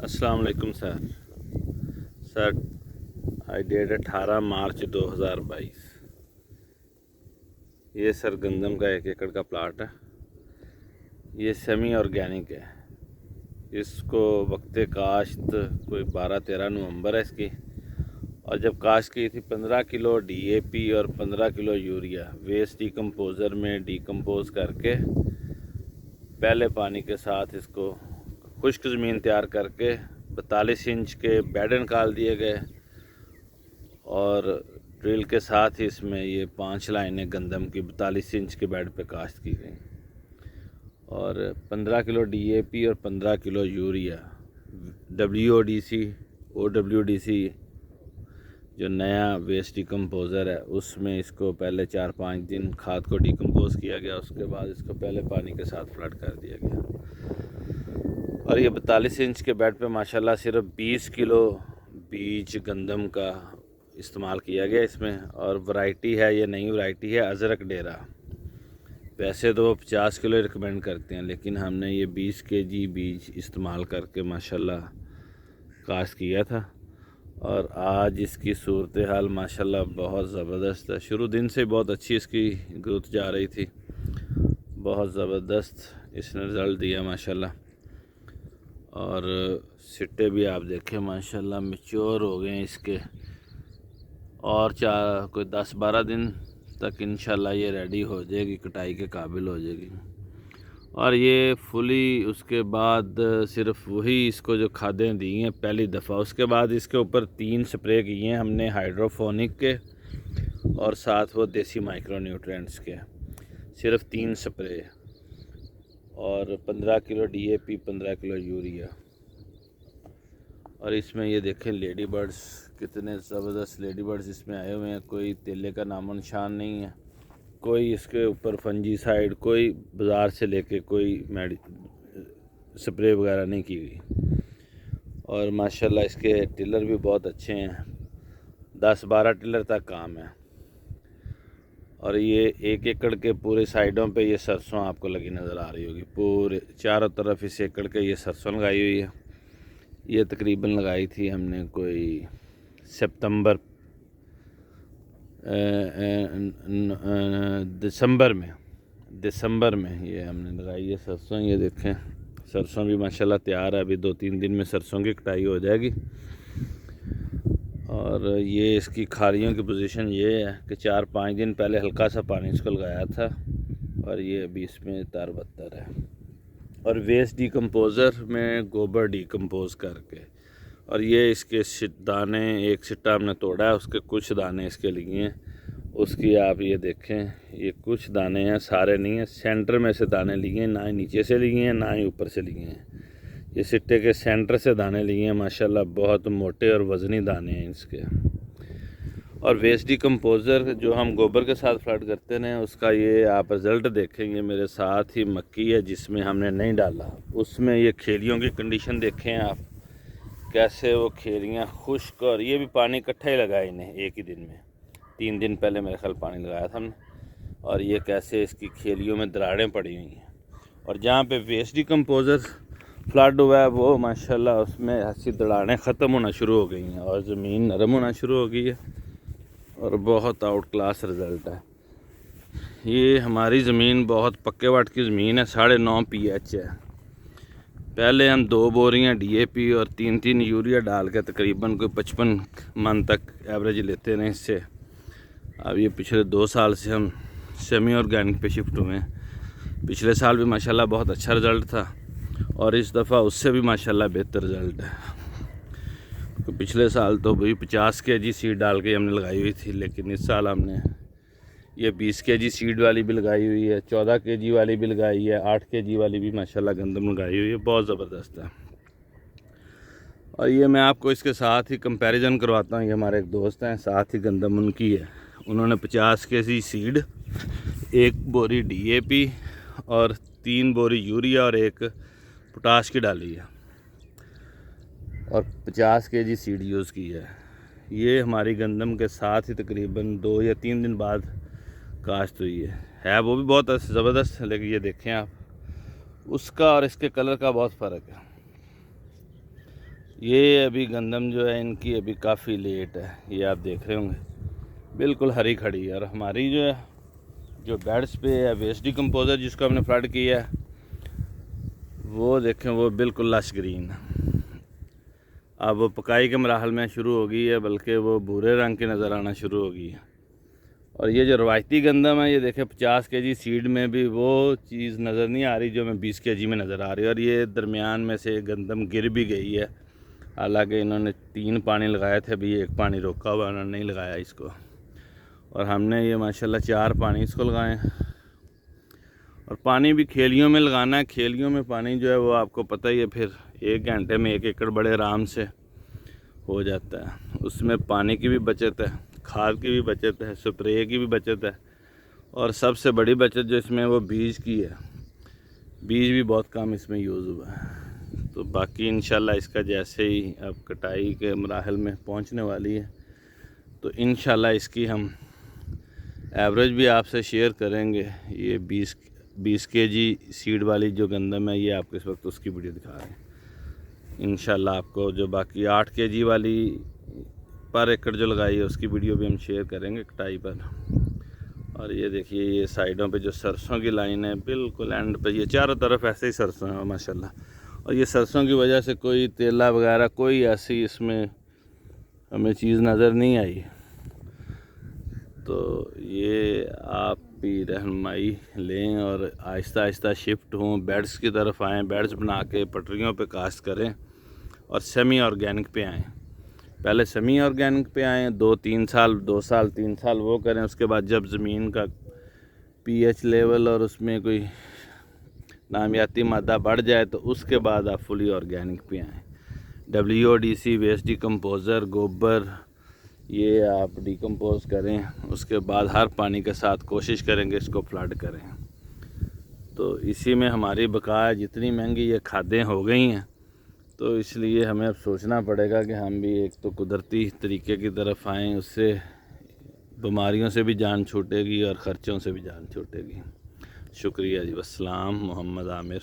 अस्सलाम वालेकुम sir I date 18 मार्च 2022। ये सर गंदम का 1 एकड़ का प्लाट है। ये सेमी ऑर्गेनिक है। इसको वक्त काश्त कोई 12-13 नवंबर है इसकी। और जब काश्त की थी 15 किलो DAP और 15 किलो यूरिया वेस्ट डिकम्पोज़र में डिकम्पोज करके पहले पानी के साथ इसको खुश्क ज़मीन तैयार करके 42 इंच के बेड निकाल दिए गए और ड्रिल के साथ ही इसमें ये 5 लाइनें गंदम की 42 इंच के बेड पे काश्त की गई और 15 किलो DAP और 15 किलो यूरिया OWDC जो नया वेस्ट डिकम्पोज़र है उसमें इसको पहले 4-5 दिन खाद को डिकम्पोज किया गया। उसके बाद इसको पहले पानी के साथ फ्लड कर दिया गया और ये 42 इंच के बेड पे माशाल्लाह सिर्फ 20 किलो बीज गंदम का इस्तेमाल किया गया इसमें। और वैरायटी है, ये नई वैरायटी है अजरक डेरा। वैसे तो 50 किलो रिकमेंड करते हैं, लेकिन हमने ये 20 kg बीज इस्तेमाल करके माशाल्लाह काश्त किया था और आज इसकी सूरत हाल माशाल्लाह बहुत ज़बरदस्त है। शुरू दिन से बहुत अच्छी इसकी ग्रोथ जा रही थी, बहुत ज़बरदस्त इसने रिज़ल्ट दिया माशाल्लाह। और सिट्टे भी आप देखें माशाल्लाह मैच्योर हो गए हैं इसके और कोई 10-12 दिन तक इंशाल्लाह ये रेडी हो जाएगी, कटाई के काबिल हो जाएगी। और ये फुली उसके बाद सिर्फ वही इसको जो खादें दी हैं पहली दफ़ा, उसके बाद इसके ऊपर 3 स्प्रे किए हैं हमने हाइड्रोफोनिक के और साथ वो देसी माइक्रो न्यूट्रिएंट्स के, सिर्फ 3 स्प्रे और 15 किलो DAP 15 किलो यूरिया। और इसमें ये देखें लेडी बर्ड्स, कितने ज़बरदस्त लेडी बर्ड्स इसमें आए हुए हैं। कोई तेले का नामो निशान नहीं है, कोई इसके ऊपर फंजीसाइड कोई बाज़ार से लेके कोई स्प्रे वगैरह नहीं की गई। और माशाल्लाह इसके टिलर भी बहुत अच्छे हैं, 10-12 टिलर तक काम है। और ये 1 एकड़ के पूरे साइडों पे ये सरसों आपको लगी नज़र आ रही होगी, पूरे चारों तरफ इस एकड़ के ये सरसों लगाई हुई है। ये तकरीबन लगाई थी हमने कोई सितंबर दिसंबर में ये हमने लगाई है सरसों। ये देखें सरसों भी माशाल्लाह तैयार है, अभी 2-3 दिन में सरसों की कटाई हो जाएगी। और ये इसकी खारियों की पोजीशन ये है कि 4-5 दिन पहले हल्का सा पानी इसको लगाया था और ये अभी इसमें तार-बत्तर है। और वेस्ट डिकम्पोज़र में गोबर डिकम्पोज करके, और ये इसके दाने, एक सिट्टा हमने तोड़ा है उसके कुछ दाने इसके लिए हैं। उसकी आप ये देखें, ये कुछ दाने हैं, सारे नहीं हैं। सेंटर में से दाने लिए हैं, ना ही नीचे से लिए हैं ना ही ऊपर से लिए हैं। ये सिट्टे के सेंटर से दाने लिए हैं माशाल्लाह, बहुत मोटे और वज़नी दाने हैं इसके। और वेस्ट डिकम्पोज़र जो हम गोबर के साथ फ्लड करते हैं उसका ये आप रिज़ल्ट देखेंगे। मेरे साथ ही मक्की है जिसमें हमने नहीं डाला, उसमें ये खेलियों की कंडीशन देखें आप, कैसे वो खेलियाँ खुश्क। और ये भी पानी इकट्ठा ही लगाया इन्हें एक ही दिन में, 3 दिन पहले मेरे ख्याल पानी लगाया था हमने। और ये कैसे इसकी खेलियों में दरारें पड़ी हुई हैं। और जहाँ पे वेस्ट डिकम्पोज़र फ्लड हुआ है वो माशाल्लाह उसमें ऐसी दरारें ख़त्म होना शुरू हो गई हैं और ज़मीन नरम होना शुरू हो गई है और बहुत आउट क्लास रिज़ल्ट है। ये हमारी ज़मीन बहुत पक्के वाट की ज़मीन है, 9.5 pH है। पहले हम 2 बोरियाँ DAP और 3-3 यूरिया डाल के तकरीबन कोई 55 मन तक एवरेज लेते रहे इससे। अब ये पिछले 2 साल से हम सेमी ऑर्गेनिक पे शिफ्ट हुए हैं। पिछले साल भी माशाल्लाह बहुत अच्छा रिज़ल्ट था और इस दफ़ा उससे भी माशाल्लाह बेहतर रिज़ल्ट है। तो पिछले साल तो भाई 50 kg सीड डाल के हमने लगाई हुई थी, लेकिन इस साल हमने ये 20 kg सीड वाली भी लगाई हुई है, 14 kg वाली भी लगाई है, 8 kg वाली भी माशाल्लाह गंदम लगाई हुई है, बहुत ज़बरदस्त है। और ये मैं आपको इसके साथ ही कंपैरिजन करवाता हूँ। ये हमारे एक दोस्त हैं, साथ ही गंदम उनकी है, उन्होंने 50 kg सीड, 1 बोरी DAP और 3 बोरी यूरिया और 1 पोटाश की डाली है और 50 kg सीड यूज़ की है। ये हमारी गंदम के साथ ही तकरीबन 2 या 3 दिन बाद काश्त हुई है वो भी बहुत ज़बरदस्त है। लेकिन ये देखें आप, उसका और इसके कलर का बहुत फ़र्क है। ये अभी गंदम जो है इनकी अभी काफ़ी लेट है, ये आप देख रहे होंगे बिल्कुल हरी खड़ी है। और हमारी जो है जो बेड्स पे है वेस्ट डिकम्पोज़र जिसको हमने फ्लड किया है वो देखें वो बिल्कुल लश ग्रीन है। अब वो पकाई के मराहल में शुरू हो गई है, बल्कि वो भूरे रंग की नज़र आना शुरू हो गई है। और ये जो रवायती गंदम है ये देखें 50 केजी सीड में भी वो चीज़ नज़र नहीं आ रही जो मैं 20 केजी में नज़र आ रही है। और ये दरमियान में से गंदम गिर भी गई है, हालांकि इन्होंने 3 पानी लगाए थे, अभी 1 पानी रोका हुआ, उन्होंने नहीं लगाया इसको। और हमने ये माशाल्लाह 4 पानी इसको लगाए। और पानी भी खेलियों में लगाना है। खेलियों में पानी जो है वो आपको पता ही है, फिर 1 घंटे में 1 एकड़ बड़े आराम से हो जाता है। उसमें पानी की भी बचत है, खाद की भी बचत है, स्प्रे की भी बचत है, और सबसे बड़ी बचत जो इसमें वो बीज की है। बीज भी बहुत कम इसमें यूज़ हुआ है। तो बाकी इंशाल्लाह इसका जैसे ही अब कटाई के मराहल में पहुंचने वाली है तो इंशाल्लाह इसकी हम एवरेज भी आपसे शेयर करेंगे। ये 20 केजी सीड वाली जो गंदम है ये आपको इस वक्त उसकी वीडियो दिखा रहे हैं। इंशाल्लाह आपको जो बाकी 8 केजी वाली पर एकड़ जो लगाई है उसकी वीडियो भी हम शेयर करेंगे कटाई पर। और ये देखिए ये साइडों पे जो सरसों की लाइन है बिल्कुल एंड पे, ये चारों तरफ ऐसे ही सरसों है माशाल्लाह। और ये सरसों की वजह से कोई तेला वगैरह कोई ऐसी इसमें हमें चीज़ नज़र नहीं आई। तो ये आप भी रहनुमाई लें और आहिस्ता आहिस्ता शिफ्ट हों, बेड्स की तरफ आएँ, बेड्स बना के पटरियों पे काश्त करें और सेमी ऑर्गेनिक पे आएँ। पहले सेमी ऑर्गेनिक पे आएँ, 2 साल 3 साल वो करें। उसके बाद जब ज़मीन का पीएच लेवल और उसमें कोई नामियाती मादा बढ़ जाए तो उसके बाद आप फुली ऑर्गेनिक पे आएँ। WODC वेस्ट डिकम्पोज़र गोबर ये आप डिकम्पोज़ करें, उसके बाद हर पानी के साथ कोशिश करेंगे इसको फ्लड करें। तो इसी में हमारी बका है। जितनी महंगी ये खादें हो गई हैं तो इसलिए हमें अब सोचना पड़ेगा कि हम भी एक तो कुदरती तरीके की तरफ आएँ, उससे बीमारियों से भी जान छूटेगी और ख़र्चों से भी जान छूटेगी। शुक्रिया जी। अस्सलाम। मोहम्मद आमिर।